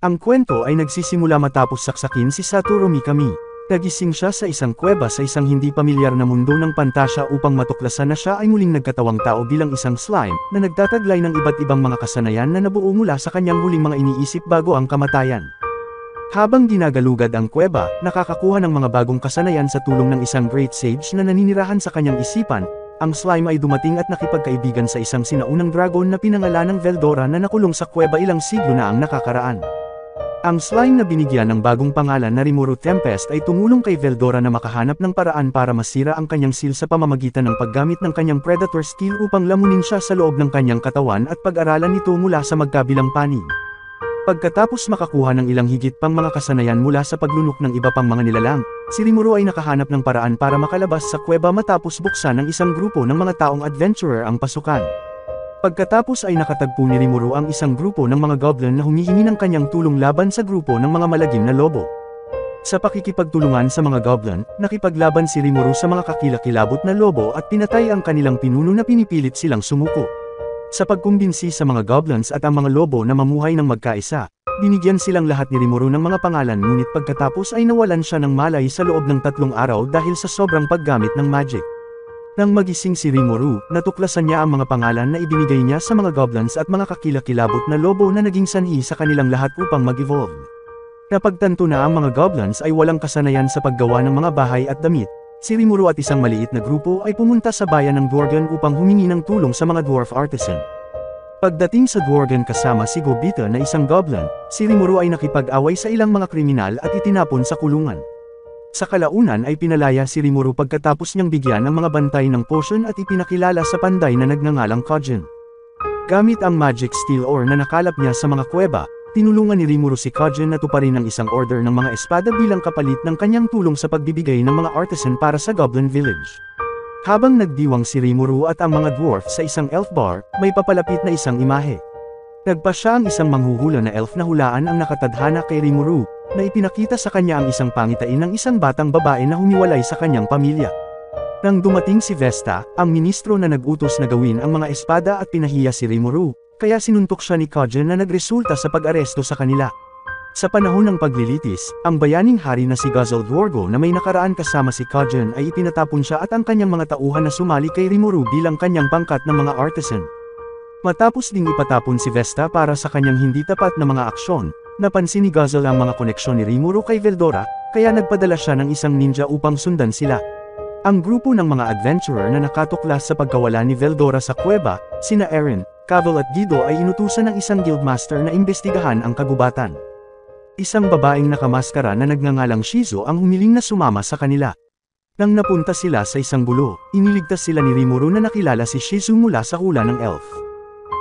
Ang kwento ay nagsisimula matapos saksakin si Satoru Mikami. Nagising siya sa isang kuweba sa isang hindi pamilyar na mundo ng pantasya upang matuklasan na siya ay muling nagkatawang tao bilang isang slime na nagtataglay ng iba't ibang mga kasanayan na nabuo mula sa kanyang huling mga iniisip bago ang kamatayan. Habang ginagalugad ang kuweba, nakakakuha ng mga bagong kasanayan sa tulong ng isang great sage na naninirahan sa kanyang isipan. Ang slime ay dumating at nakipagkaibigan sa isang sinaunang dragon na pinangalanang Veldora na nakulong sa kuweba ilang siglo na ang nakakaraan. Ang slime na binigyan ng bagong pangalan na Rimuru Tempest ay tumulong kay Veldora na makahanap ng paraan para masira ang kanyang seal sa pamamagitan ng paggamit ng kanyang predator skill upang lamunin siya sa loob ng kanyang katawan at pag-aralan ito mula sa magkabilang panig. Pagkatapos makakuha ng ilang higit pang mga kasanayan mula sa paglunok ng iba pang mga nilalang, si Rimuru ay nakahanap ng paraan para makalabas sa kuweba matapos buksan ng isang grupo ng mga taong adventurer ang pasukan. Pagkatapos ay nakatagpo ni Rimuru ang isang grupo ng mga goblin na humihingi ng kanyang tulong laban sa grupo ng mga malagim na lobo. Sa pakikipagtulungan sa mga goblin, nakipaglaban si Rimuru sa mga kakilakilabot na lobo at pinatay ang kanilang pinuno na pinipilit silang sumuko. Sa pagkumbinsi sa mga goblins at ang mga lobo na mamuhay ng magkaisa, binigyan silang lahat ni Rimuru ng mga pangalan ngunit pagkatapos ay nawalan siya ng malay sa loob ng 3 araw dahil sa sobrang paggamit ng magic. Nang magising si Rimuru, natuklasan niya ang mga pangalan na ibinigay niya sa mga goblins at mga kakilakilabot na lobo na naging sanhi sa kanilang lahat upang mag-evolve. Napagtanto na ang mga goblins ay walang kasanayan sa paggawa ng mga bahay at damit, si Rimuru at isang maliit na grupo ay pumunta sa bayan ng Dworgen upang humingi ng tulong sa mga dwarf artisan. Pagdating sa Dworgen kasama si Gobita na isang goblin, si Rimuru ay nakipag-away sa ilang mga kriminal at itinapon sa kulungan. Sa kalaunan ay pinalaya si Rimuru pagkatapos niyang bigyan ng mga bantay ng potion at ipinakilala sa panday na nagngangalang Kojin. Gamit ang magic steel ore na nakalap niya sa mga kuweba, tinulungan ni Rimuru si Kojin na tuparin ang isang order ng mga espada bilang kapalit ng kanyang tulong sa pagbibigay ng mga artisan para sa Goblin Village. Habang nagdiwang si Rimuru at ang mga dwarf sa isang elf bar, may papalapit na isang imahe. Nagpa siya ang isang manghuhula na elf na hulaan ang nakatadhana kay Rimuru, na ipinakita sa kanya ang isang pangitain ng isang batang babae na humiwalay sa kanyang pamilya. Nang dumating si Vesta, ang ministro na nag-utos na gawin ang mga espada at pinahiya si Rimuru, kaya sinuntok siya ni Kojin na nagresulta sa pag-aresto sa kanila. Sa panahon ng paglilitis, ang bayaning hari na si Guzzle Dwargo na may nakaraan kasama si Kojin ay ipinatapon siya at ang kanyang mga tauhan na sumali kay Rimuru bilang kanyang pangkat ng mga artisan. Matapos ding ipatapon si Vesta para sa kanyang hindi tapat na mga aksyon, napansin ni Guzzle ang mga koneksyon ni Rimuru kay Veldora, kaya nagpadala siya ng isang ninja upang sundan sila. Ang grupo ng mga adventurer na nakatuklas sa pagkawala ni Veldora sa kuweba, sina Eren, Cavill at Guido ay inutusan ng isang guildmaster na imbestigahan ang kagubatan. Isang babaeng nakamaskara na nagngangalang Shizu ang humiling na sumama sa kanila. Nang napunta sila sa isang bulo, iniligtas sila ni Rimuru na nakilala si Shizu mula sa hula ng elf.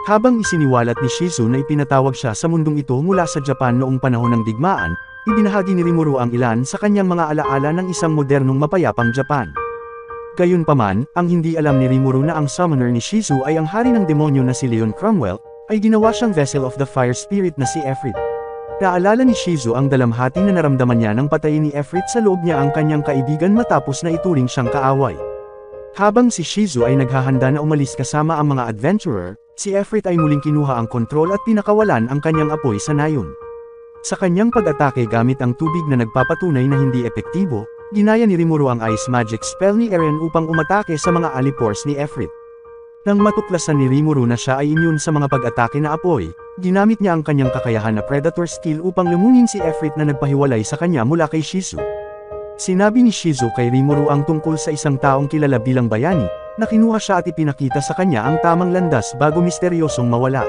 Habang isiniwalat ni Shizu na ipinatawag siya sa mundong ito mula sa Japan noong panahon ng digmaan, ibinahagi ni Rimuru ang ilan sa kanyang mga alaala ng isang modernong mapayapang Japan. Gayunpaman, ang hindi alam ni Rimuru na ang summoner ni Shizu ay ang hari ng demonyo na si Leon Cromwell, ay ginawa siyang vessel of the fire spirit na si Efrit. Naalala ni Shizu ang dalamhati na naramdaman niya nang patayin ni Efrit sa loob niya ang kanyang kaibigan matapos na ituring siyang kaaway. Habang si Shizu ay naghahanda na umalis kasama ang mga adventurer, si Efrit ay muling kinuha ang kontrol at pinakawalan ang kanyang apoy sa nayon. Sa kanyang pag-atake gamit ang tubig na nagpapatunay na hindi epektibo, ginaya ni Rimuru ang ice magic spell ni Eren upang umatake sa mga alipores ni Efrit. Nang matuklasan ni Rimuru na siya ay immune sa mga pag-atake na apoy, ginamit niya ang kanyang kakayahan na predator skill upang lumunin si Efrit na nagpahiwalay sa kanya mula kay Shizu. Sinabi ni Shizu kay Rimuru ang tungkol sa isang taong kilala bilang bayani, na kinuha siya at ipinakita sa kanya ang tamang landas bago misteryosong mawala.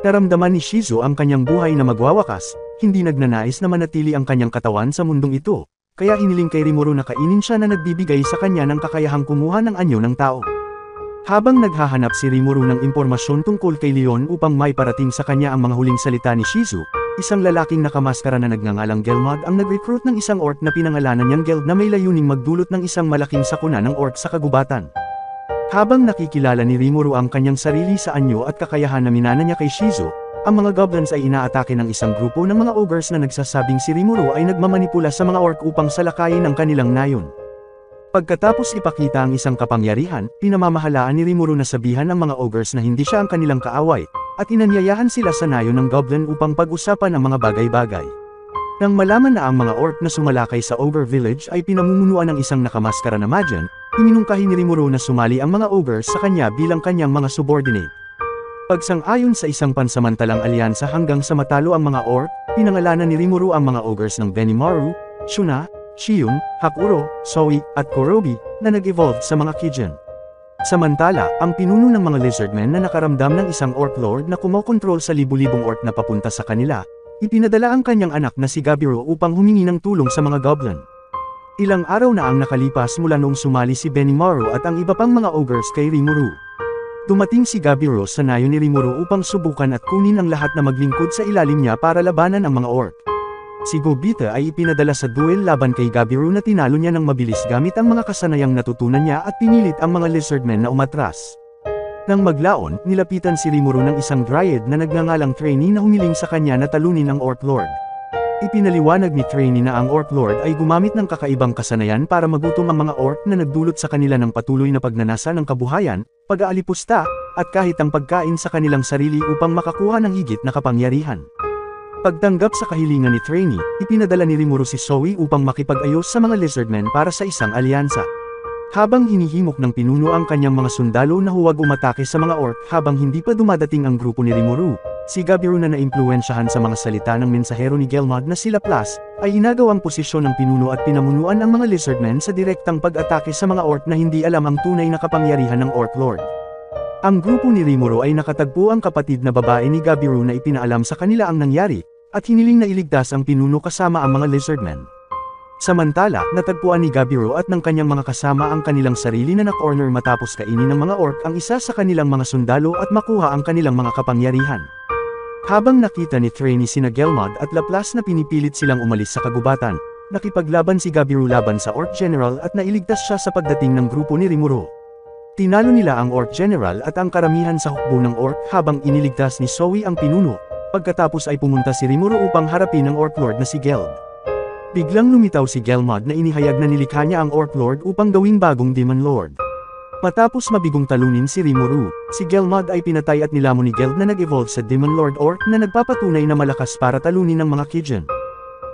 Naramdaman ni Shizu ang kanyang buhay na magwawakas, hindi nagnanais na manatili ang kanyang katawan sa mundong ito, kaya hiniling kay Rimuru na kainin siya na nagbibigay sa kanya ng kakayahang kumuha ng anyo ng tao. Habang naghahanap si Rimuru ng impormasyon tungkol kay Leon upang may parating sa kanya ang mga huling salita ni Shizu, isang lalaking nakamaskara na nagngangalang Gelmod ang nag-recruit ng isang orc na pinangalanan niyang Geld na may layuning magdulot ng isang malaking sakuna ng orc sa kagubatan. Habang nakikilala ni Rimuru ang kanyang sarili sa anyo at kakayahan na minana niya kay Shizu, ang mga goblins ay inaatake ng isang grupo ng mga ogres na nagsasabing si Rimuru ay nagmamanipula sa mga orc upang salakayin ang kanilang nayon. Pagkatapos ipakita ang isang kapangyarihan, pinamamahalaan ni Rimuru na sabihan ang mga ogres na hindi siya ang kanilang kaaway, at inanyayahan sila sa nayo ng goblin upang pag-usapan ang mga bagay-bagay. Nang malaman na ang mga orc na sumalakay sa Ogre Village ay pinamumunuan ng isang nakamaskara na Magian, iminungkahi ni Rimuru na sumali ang mga ogres sa kanya bilang kanyang mga subordinate. Pagsang-ayon sa isang pansamantalang alyansa hanggang sa matalo ang mga orc, pinangalanan ni Rimuru ang mga ogres ng Benimaru, Shuna, Shiyun, Hakuro, Sowi, at Korobi, na nag-evolve sa mga Kijin. Samantala, ang pinuno ng mga lizardmen na nakaramdam ng isang orc lord na kumokontrol sa libu-libong orc na papunta sa kanila, ipinadala ang kanyang anak na si Gabiro upang humingi ng tulong sa mga goblin. Ilang araw na ang nakalipas mula noong sumali si Benimaru at ang iba pang mga ogres kay Rimuru. Dumating si Gabiro sa nayo ni Rimuru upang subukan at kunin ang lahat na maglingkod sa ilalim niya para labanan ang mga orc. Si Gobita ay ipinadala sa duel laban kay Gabiro na tinalo niya ng mabilis gamit ang mga kasanayang natutunan niya at pinilit ang mga lizardmen na umatras. Nang maglaon, nilapitan si Rimuru ng isang dryad na nagngangalang trainee na humiling sa kanya na talunin ang Orc Lord. Ipinaliwanag ni trainee na ang Orc Lord ay gumamit ng kakaibang kasanayan para magutom ang mga orc na nagdulot sa kanila ng patuloy na pagnanasa ng kabuhayan, pag-aalipusta, at kahit ang pagkain sa kanilang sarili upang makakuha ng higit na kapangyarihan. Pagtanggap sa kahilingan ni trainee, ipinadala ni Rimuru si Sowi upang makipag-ayos sa mga lizardmen para sa isang alyansa. Habang hinihimok ng pinuno ang kanyang mga sundalo na huwag umatake sa mga orc habang hindi pa dumadating ang grupo ni Rimuru, si Gabiro na naimpluwensyahan sa mga salita ng mensahero ni Gelmod na si Laplas, ay inagawang posisyon ng pinuno at pinamunuan ang mga lizardmen sa direktang pag-atake sa mga orc na hindi alam ang tunay na kapangyarihan ng Orc Lord. Ang grupo ni Rimuru ay nakatagpo ang kapatid na babae ni Gabiro na ipinaalam sa kanila ang nangyari, at hiniling na iligtas ang pinuno kasama ang mga lizardmen. Samantala, natagpuan ni Gabiro at ng kanyang mga kasama ang kanilang sarili na na-corner matapos kainin ng mga orc ang isa sa kanilang mga sundalo at makuha ang kanilang mga kapangyarihan. Habang nakita ni trainee sina Gelmod at Laplas na pinipilit silang umalis sa kagubatan, nakipaglaban si Gabiro laban sa Orc General at nailigtas siya sa pagdating ng grupo ni Rimuru. Tinalo nila ang Orc General at ang karamihan sa hukbo ng orc habang iniligtas ni Sowi ang pinuno, pagkatapos ay pumunta si Rimuru upang harapin ang Orc Lord na si Geld. Biglang lumitaw si Gelmod na inihayag na nilikha niya ang Orc Lord upang gawing bagong Demon Lord. Matapos mabigong talunin si Rimuru, si Gelmod ay pinatay at nilamon ni Geld na nag-evolve sa Demon Lord Orc na nagpapatunay na malakas para talunin ng mga Kijin.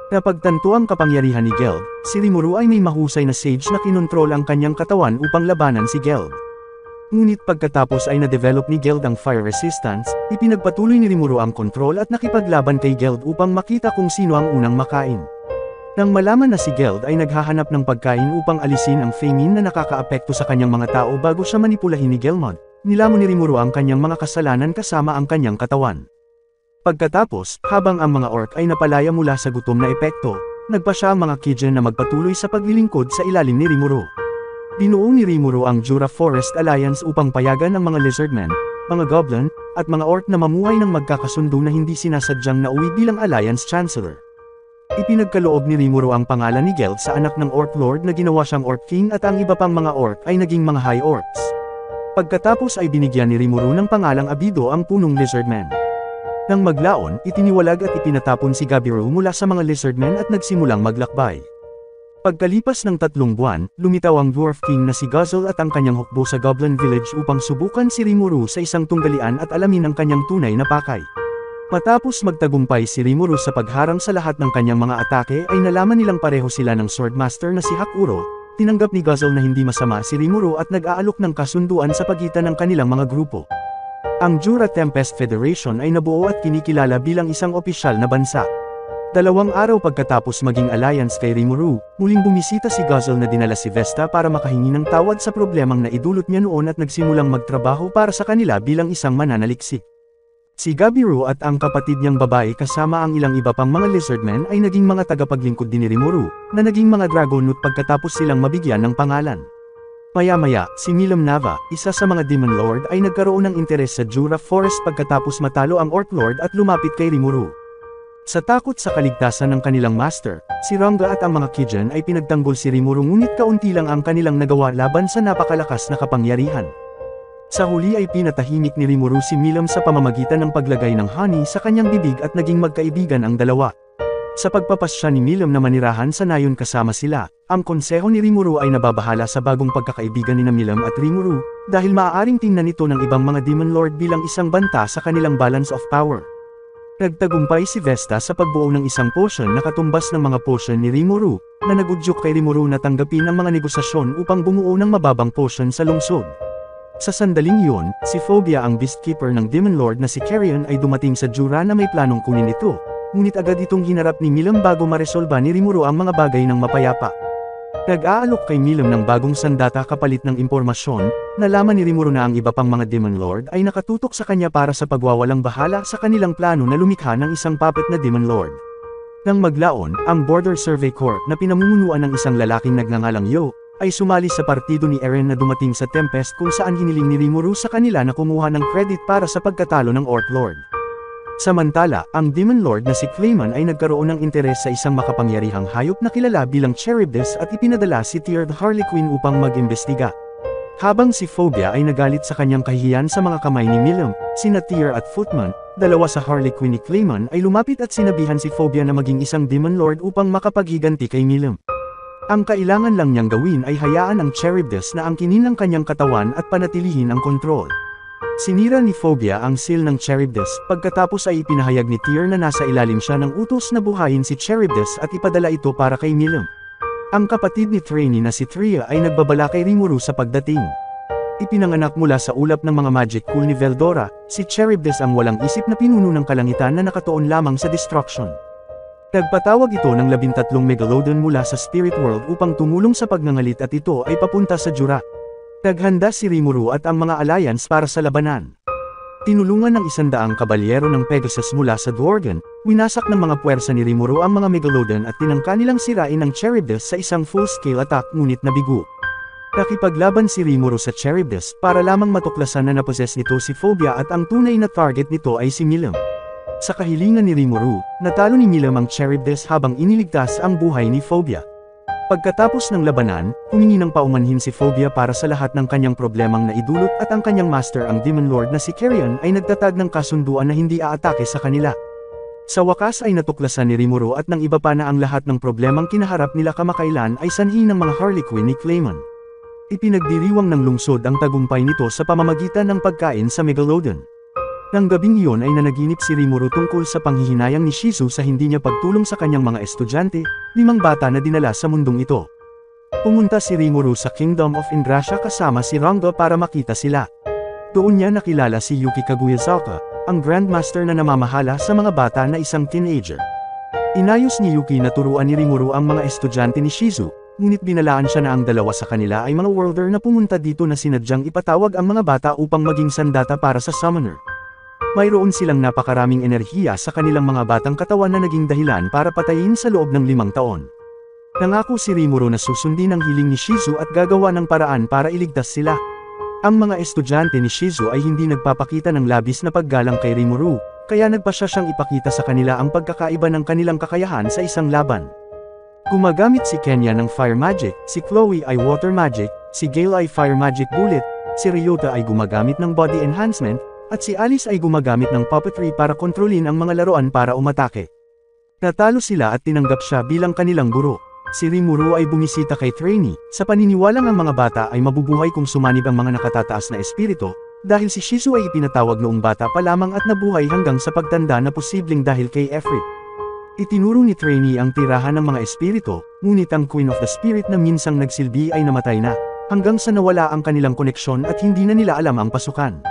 Napagtanto ang kapangyarihan ni Geld, si Rimuru ay may mahusay na sage na kinontrol ang kanyang katawan upang labanan si Geld. Ngunit pagkatapos ay na-develop ni Geld ang fire resistance, ipinagpatuloy ni Rimuru ang kontrol at nakipaglaban kay Geld upang makita kung sino ang unang makain. Nang malaman na si Geld ay naghahanap ng pagkain upang alisin ang famine na nakakaapekto sa kanyang mga tao bago siya manipulahin ni Gelmod, nilamon ni Rimuru ang kanyang mga kasalanan kasama ang kanyang katawan. Pagkatapos, habang ang mga orc ay napalaya mula sa gutom na epekto, nagpa siya ang mga Kijin na magpatuloy sa paglilingkod sa ilalim ni Rimuru. Binuo ni Rimuru ang Jura Forest Alliance upang payagan ang mga lizardmen, mga goblin, at mga orc na mamuhay ng magkakasundo na hindi sinasadyang nauwi bilang Alliance Chancellor. Ipinagkaloob ni Rimuru ang pangalan ni Geld sa anak ng Orc Lord na ginawa siyang Orc King at ang iba pang mga orc ay naging mga High Orcs. Pagkatapos ay binigyan ni Rimuru ng pangalang Abido ang punong lizardmen. Nang maglaon, itiniwalag at ipinatapon si Gabiro mula sa mga lizardmen at nagsimulang maglakbay. Pagkalipas ng 3 buwan, lumitaw ang Dwarf King na si Guzzle at ang kanyang hukbo sa Goblin Village upang subukan si Rimuru sa isang tunggalian at alamin ang kanyang tunay na pakay. Matapos magtagumpay si Rimuru sa pagharang sa lahat ng kanyang mga atake ay nalaman nilang pareho sila ng Swordmaster na si Hakuro. Tinanggap ni Guzzle na hindi masama si Rimuru at nag-aalok ng kasunduan sa pagitan ng kanilang mga grupo. Ang Jura Tempest Federation ay nabuo at kinikilala bilang isang opisyal na bansa. 2 araw pagkatapos maging alliance kay Rimuru, muling bumisita si Guzzle na dinala si Vesta para makahingi ng tawad sa problemang naidulot niya noon at nagsimulang magtrabaho para sa kanila bilang isang mananaliksik. Si Gabiro at ang kapatid niyang babae kasama ang ilang iba pang mga lizardmen ay naging mga tagapaglingkod din ni Rimuru, na naging mga Dragonoot pagkatapos silang mabigyan ng pangalan. Maya-maya, si Milam Nava, isa sa mga Demon Lord ay nagkaroon ng interes sa Jura Forest pagkatapos matalo ang Orc Lord at lumapit kay Rimuru. Sa takot sa kaligtasan ng kanilang master, si Ranga at ang mga Kijin ay pinagtanggol si Rimuru ngunit kaunti lang ang kanilang nagawa laban sa napakalakas na kapangyarihan. Sa huli ay pinatahimik ni Rimuru si Milam sa pamamagitan ng paglagay ng honey sa kanyang bibig at naging magkaibigan ang dalawa. Sa pagpapasya ni Milam na manirahan sa nayon kasama sila, ang konseho ni Rimuru ay nababahala sa bagong pagkakaibigan ni Milam at Rimuru, dahil maaaring tingnan ito ng ibang mga Demon Lord bilang isang banta sa kanilang balance of power. Nagtagumpay si Vesta sa pagbuo ng isang potion na katumbas ng mga potion ni Rimuru, na nagudyok kay Rimuru na tanggapin ang mga negosasyon upang bumuo ng mababang potion sa lungsod. Sa sandaling yun, si Phobia ang Beastkeeper ng Demon Lord na si Carrion ay dumating sa Jura na may planong kunin ito, ngunit agad itong hinarap ni Milam bago maresolba ni Rimuru ang mga bagay ng mapayapa. Nag-aalok kay Milam ng bagong sandata kapalit ng impormasyon, nalaman ni Rimuru na ang iba pang mga Demon Lord ay nakatutok sa kanya para sa pagwawalang bahala sa kanilang plano na lumikha ng isang puppet na Demon Lord. Nang maglaon, ang Border Survey Corps na pinamumunuan ng isang lalaking nagngangalang Yo, ay sumali sa partido ni Eren na dumating sa Tempest kung saan hiniling ni Rimuru sa kanila na kumuha ng credit para sa pagkatalo ng Orc Lord. Samantala, ang Demon Lord na si Clayman ay nagkaroon ng interes sa isang makapangyarihang hayop na kilala bilang Charybdis at ipinadala si Tyr the Harley Quinn upang mag-imbestiga. Habang si Phobia ay nagalit sa kanyang kahihiyan sa mga kamay ni Milam, sina Tyr at Footman, dalawa sa Harley Quinn ni Clayman ay lumapit at sinabihan si Phobia na maging isang Demon Lord upang makapaghiganti kay Milam. Ang kailangan lang niyang gawin ay hayaan ang Charybdis na angkinin ang kanyang katawan at panatilihin ang kontrol. Sinira ni Phobia ang seal ng Charybdis, pagkatapos ay ipinahayag ni Tyr na nasa ilalim siya ng utos na buhayin si Charybdis at ipadala ito para kay Milam. Ang kapatid ni Trainee na si Tria ay nagbabala kay Rimuru sa pagdating. Ipinanganak mula sa ulap ng mga magic cool ni Veldora, si Charybdis ang walang isip na pinuno ng kalangitan na nakatuon lamang sa destruction. Nagpatawag ito ng 13 Megalodon mula sa Spirit World upang tumulong sa pagngangalit at ito ay papunta sa Jura. Naghanda si Rimuru at ang mga alliance para sa labanan. Tinulungan ng 100 kabalyero ng Pegasus mula sa Dworgen, winasak ng mga puwersa ni Rimuru ang mga Megalodon at tinangka nilang sirain ang Charybdis sa isang full-scale attack ngunit nabigo. Nakipaglaban si Rimuru sa Charybdis para lamang matuklasan na naposes nito si Phobia at ang tunay na target nito ay si Milam. Sa kahilingan ni Rimuru, natalo ni Milam ang Charybdis habang iniligtas ang buhay ni Phobia. Pagkatapos ng labanan, humingi ng paumanhin si Phobia para sa lahat ng kanyang problemang naidulot at ang kanyang master ang Demon Lord na si Carrion ay nagtatag ng kasunduan na hindi aatake sa kanila. Sa wakas ay natuklasan ni Rimuru at ng iba pa na ang lahat ng problemang kinaharap nila kamakailan ay sanhi ng mga Harley Quinn ni Clayman. Ipinagdiriwang ng lungsod ang tagumpay nito sa pamamagitan ng pagkain sa Megalodon. Nang gabing iyon ay nanaginip si Rimuru tungkol sa panghihinayang ni Shizu sa hindi niya pagtulong sa kanyang mga estudyante, 5 bata na dinala sa mundong ito. Pumunta si Rimuru sa Kingdom of Ingrassia kasama si Ranga para makita sila. Doon niya nakilala si Yuki Kaguyasawa, ang Grandmaster na namamahala sa mga bata na isang teenager. Inayos ni Yuki na turuan ni Rimuru ang mga estudyante ni Shizu, ngunit binalaan siya na ang dalawa sa kanila ay mga worlder na pumunta dito na sinadyang ipatawag ang mga bata upang maging sandata para sa summoner. Mayroon silang napakaraming enerhiya sa kanilang mga batang katawan na naging dahilan para patayin sa loob ng 5 taon. Nangako si Rimuru na susundin ang hiling ni Shizu at gagawa ng paraan para iligtas sila. Ang mga estudyante ni Shizu ay hindi nagpapakita ng labis na paggalang kay Rimuru, kaya nagpasya siyang ipakita sa kanila ang pagkakaiba ng kanilang kakayahan sa isang laban. Gumagamit si Kenya ng Fire Magic, si Chloe ay Water Magic, si Gale ay Fire Magic Bullet, si Ryota ay gumagamit ng Body Enhancement, at si Alice ay gumagamit ng puppetry para kontrolin ang mga laruan para umatake. Natalo sila at tinanggap siya bilang kanilang guro. Si Rimuru ay bumisita kay Trainee, sa paniniwalang ang mga bata ay mabubuhay kung sumanib ang mga nakatataas na espiritu, dahil si Shizu ay ipinatawag noong bata pa lamang at nabuhay hanggang sa pagtanda na posibleng dahil kay Efrit. Itinuro ni Trainee ang tirahan ng mga espiritu, ngunit ang Queen of the Spirit na minsang nagsilbi ay namatay na, hanggang sa nawala ang kanilang koneksyon at hindi na nila alam ang pasukan.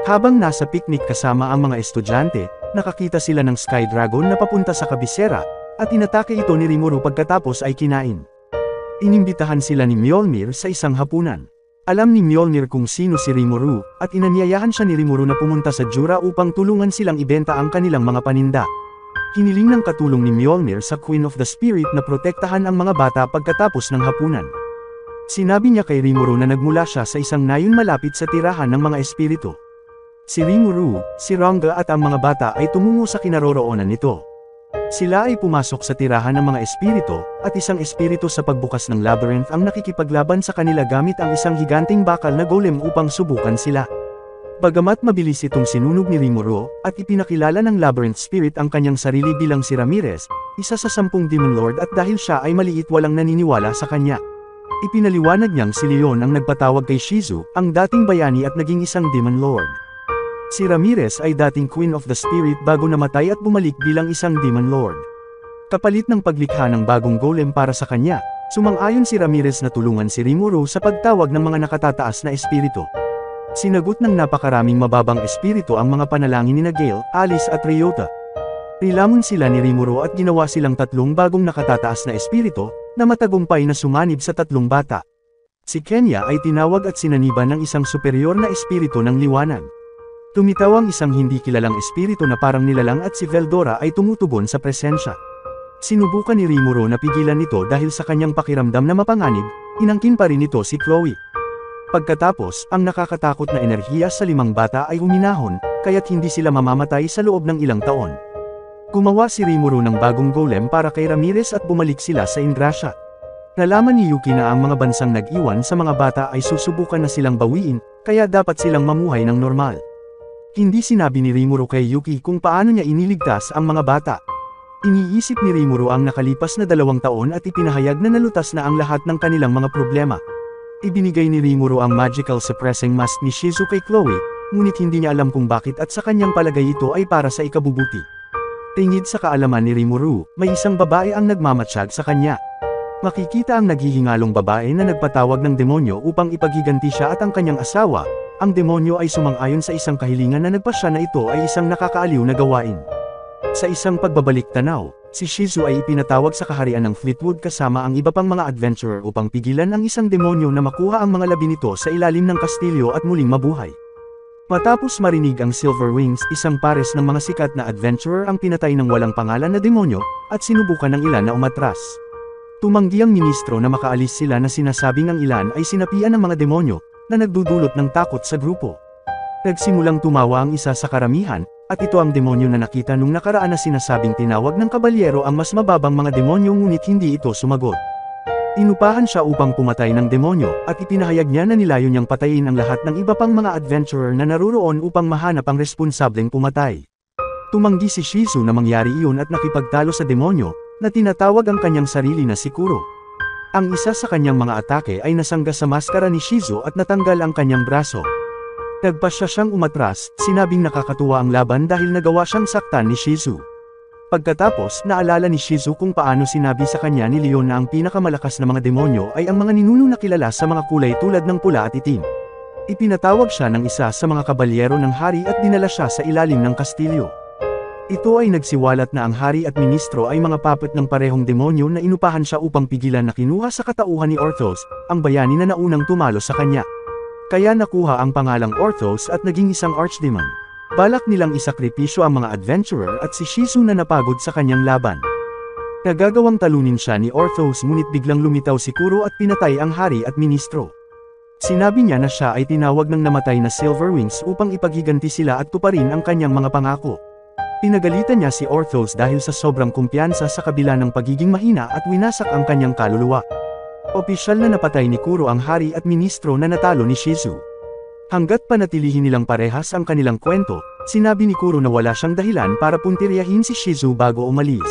Habang nasa picnic kasama ang mga estudyante, nakakita sila ng Sky Dragon na papunta sa kabisera, at inatake ito ni Rimuru pagkatapos ay kinain. Inimbitahan sila ni Mjolnir sa isang hapunan. Alam ni Mjolnir kung sino si Rimuru, at inanyayahan siya ni Rimuru na pumunta sa Jura upang tulungan silang ibenta ang kanilang mga paninda. Hiniling ng katulong ni Mjolnir sa Queen of the Spirit na protektahan ang mga bata pagkatapos ng hapunan. Sinabi niya kay Rimuru na nagmula siya sa isang nayon malapit sa tirahan ng mga espiritu. Si Rimuru, si Ranga at ang mga bata ay tumungo sa kinaroroonan nito. Sila ay pumasok sa tirahan ng mga espiritu, at isang espiritu sa pagbukas ng labyrinth ang nakikipaglaban sa kanila gamit ang isang higanting bakal na golem upang subukan sila. Bagamat mabilis itong sinunog ni Rimuru, at ipinakilala ng labyrinth spirit ang kanyang sarili bilang si Ramirez, isa sa 10 Demon Lord at dahil siya ay maliit walang naniniwala sa kanya. Ipinaliwanag niyang si Leon ang nagpatawag kay Shizu, ang dating bayani at naging isang Demon Lord. Si Ramirez ay dating Queen of the Spirit bago namatay at bumalik bilang isang Demon Lord. Kapalit ng paglikha ng bagong golem para sa kanya, sumang-ayon si Ramirez na tulungan si Rimuru sa pagtawag ng mga nakatataas na espiritu. Sinagot ng napakaraming mababang espiritu ang mga panalangin ni Gale, Alice at Ryota. Nilamon sila ni Rimuru at ginawa silang 3 bagong nakatataas na espiritu, na matagumpay na sumanib sa 3 bata. Si Kenya ay tinawag at sinaniban ng isang superior na espiritu ng liwanag. Tumitaw ang isang hindi kilalang espiritu na parang nilalang at si Veldora ay tumutugon sa presensya. Sinubukan ni Rimuru na pigilan nito dahil sa kanyang pakiramdam na mapanganib, inangkin pa rin nito si Chloe. Pagkatapos, ang nakakatakot na enerhiya sa 5 bata ay huminahon, kaya't hindi sila mamamatay sa loob ng ilang taon. Gumawa si Rimuru ng bagong golem para kay Ramirez at bumalik sila sa Ingrasya. Nalaman ni Yuki na ang mga bansang nag-iwan sa mga bata ay susubukan na silang bawiin, kaya dapat silang mamuhay ng normal. Hindi sinabi ni Rimuru kay Yuki kung paano niya iniligtas ang mga bata. Iniisip ni Rimuru ang nakalipas na 2 taon at ipinahayag na nalutas na ang lahat ng kanilang mga problema. Ibinigay ni Rimuru ang magical suppressing mask ni Shizu kay Chloe, ngunit hindi niya alam kung bakit at sa kanyang palagay ito ay para sa ikabubuti. Tingid sa kaalaman ni Rimuru, may isang babae ang nagmamatsyag sa kanya. Makikita ang naghihingalong babae na nagpatawag ng demonyo upang ipaghiganti siya at ang kanyang asawa. Ang demonyo ay sumang-ayon sa isang kahilingan na nagpasya na ito ay isang nakakaaliw na gawain. Sa isang pagbabalik tanaw, si Shizu ay ipinatawag sa kaharian ng Fleetwood kasama ang iba pang mga adventurer upang pigilan ang isang demonyo na makuha ang mga labi nito sa ilalim ng kastilyo at muling mabuhay. Matapos marinig ang Silver Wings, isang pares ng mga sikat na adventurer ang pinatay ng walang pangalan na demonyo, at sinubukan ng ilan na umatras. Tumanggi ang ministro na makaalis sila na sinasabing ang ilan ay sinapian ng mga demonyo, na nagdudulot ng takot sa grupo. Nagsimulang tumawa ang isa sa karamihan, at ito ang demonyo na nakita nung nakaraan na sinasabing tinawag ng kabalyero ang mas mababang mga demonyo ngunit hindi ito sumagot. Inupahan siya upang pumatay ng demonyo, at ipinahayag niya na nilayo niyang patayin ang lahat ng iba pang mga adventurer na naruroon upang mahanap ang responsableng pumatay. Tumanggi si Shizu na mangyari iyon at nakipagtalo sa demonyo, na tinatawag ang kanyang sarili na si Kuro. Ang isa sa kanyang mga atake ay nasangga sa maskara ni Shizu at natanggal ang kanyang braso. Nagpasya siyang umatras, sinabing nakakatuwa ang laban dahil nagawa siyang saktan ni Shizu. Pagkatapos, naalala ni Shizu kung paano sinabi sa kanya ni Leon na ang pinakamalakas na mga demonyo ay ang mga ninuno na kilala sa mga kulay tulad ng pula at itim. Ipinatawag siya ng isa sa mga kabalyero ng hari at dinala siya sa ilalim ng kastilyo. Ito ay nagsiwalat na ang hari at ministro ay mga puppet ng parehong demonyo na inupahan siya upang pigilan na kinuha sa katauhan ni Orthos, ang bayani na naunang tumalo sa kanya. Kaya nakuha ang pangalang Orthos at naging isang archdemon. Balak nilang isakripisyo ang mga adventurer at si Shizu na napagod sa kanyang laban. Nagagawang talunin siya ni Orthos ngunit biglang lumitaw si Kuro at pinatay ang hari at ministro. Sinabi niya na siya ay tinawag ng namatay na Silver Wings upang ipaghiganti sila at tuparin ang kanyang mga pangako. Pinagalitan niya si Orthos dahil sa sobrang kumpiyansa sa kabila ng pagiging mahina at winasak ang kanyang kaluluwa. Opisyal na napatay ni Kuro ang hari at ministro na natalo ni Shizu. Hanggat panatilihin nilang parehas ang kanilang kwento, sinabi ni Kuro na wala siyang dahilan para puntiryahin si Shizu bago umalis.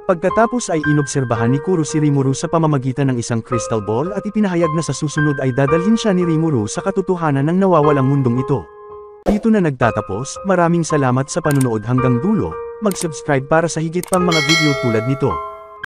Pagkatapos ay inobserbahan ni Kuro si Rimuru sa pamamagitan ng isang crystal ball at ipinahayag na sa susunod ay dadalhin siya ni Rimuru sa katotohanan ng nawawalang mundong ito. Dito na nagtatapos, maraming salamat sa panunood hanggang dulo, mag-subscribe para sa higit pang mga video tulad nito.